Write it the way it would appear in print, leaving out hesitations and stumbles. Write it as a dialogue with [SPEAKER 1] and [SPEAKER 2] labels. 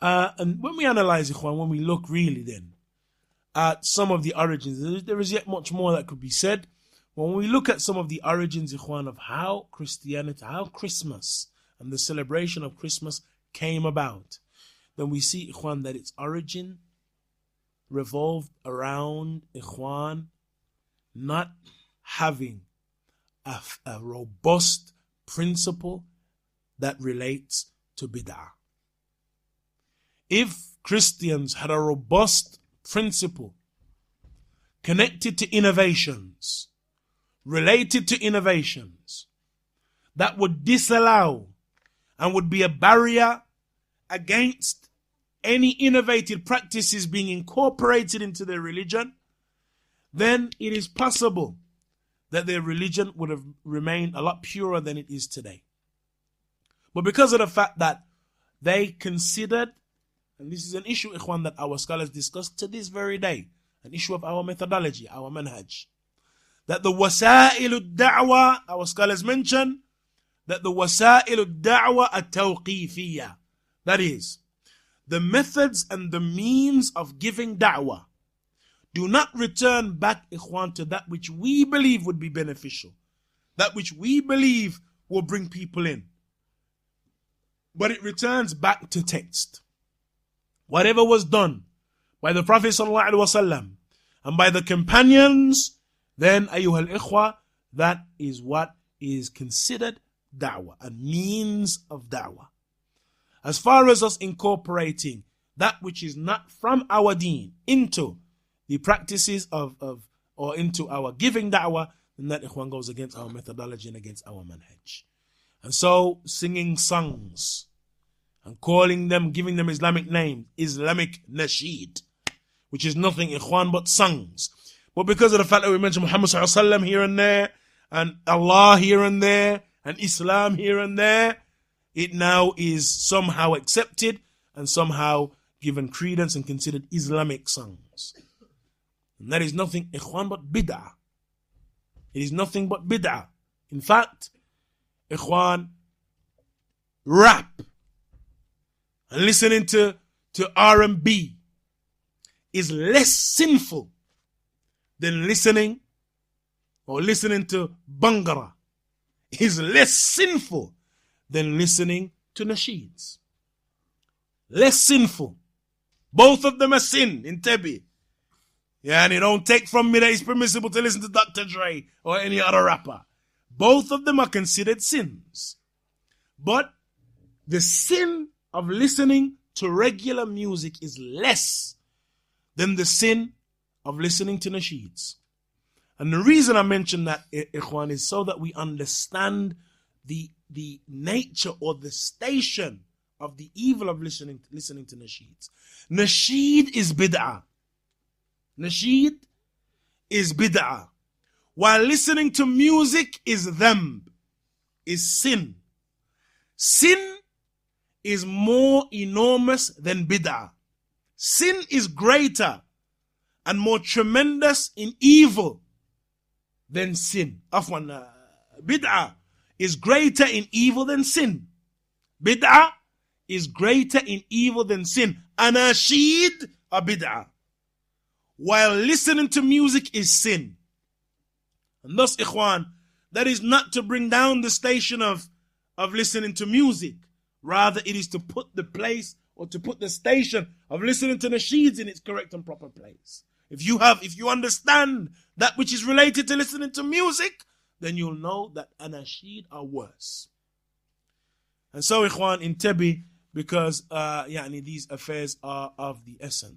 [SPEAKER 1] And when we analyze Ikhwan, when we look really then at some of the origins, there is yet much more that could be said. When we look at some of the origins, Ikhwan, of how Christianity, how Christmas and the celebration of Christmas came about, then we see, Ikhwan, that its origin revolved around, Ikhwan, not having a robust principle that relates to bid'ah. If Christians had a robust principle connected to innovations, related to innovations, that would disallow and would be a barrier against any innovative practices being incorporated into their religion, then it is possible that their religion would have remained a lot purer than it is today. But because of the fact that they considered, and this is an issue, Ikhwan, that our scholars discuss to this very day, an issue of our methodology, our manhaj, that the wasa'il da'wah, our scholars mention, that the wasa'il da'wah at-tawqifiyya, that is, the methods and the means of giving da'wah, do not return back, Ikhwan, to that which we believe would be beneficial, that which we believe will bring people in. But it returns back to text. Whatever was done by the Prophet ﷺ and by the companions, then, ayyuhal ikhwa, that is what is considered da'wah, a means of da'wah. As far as us incorporating that which is not from our deen into the practices or into our giving da'wah, then that, ikhwan, goes against our methodology and against our manhaj. And so, singing songs and calling them, giving them Islamic names, Islamic nasheed, which is nothing, ikhwan, but songs. But because of the fact that we mentioned Muhammad sallallahu alaihi wasallam here and there, and Allah here and there, and Islam here and there, it now is somehow accepted and somehow given credence and considered Islamic songs. And that is nothing, ikhwan, but bid'ah. It is nothing but bid'ah. In fact, ikhwan, rap and listening to R&B is less sinful than listening to Bangara. Is less sinful than listening to nasheeds. Less sinful. Both of them are sin in Tebi. Yeah, and you don't take from me that it's permissible to listen to Dr. Dre or any other rapper. Both of them are considered sins. But the sin of listening to regular music is less than the sin of listening to nasheeds. And the reason I mention that, ikhwan, is so that we understand the nature or the station of the evil of listening to nasheeds. Nasheed is bid'ah. Nasheed is bid'ah. While listening to music is dhanb, is sin. Sin is more enormous than bid'ah. Sin is greater and more tremendous in evil than sin. Bid'ah is greater in evil than sin. Bid'ah is greater in evil than sin. Anasheed are bid'ah. While listening to music is sin. And thus, ikhwan, that is not to bring down the station of listening to music. Rather, it is to put the place or to put the station of listening to nasheeds in its correct and proper place. If you understand that which is related to listening to music, then you'll know that Anasheed are worse. And so, ikhwan, in Tebi, because these affairs are of the essence.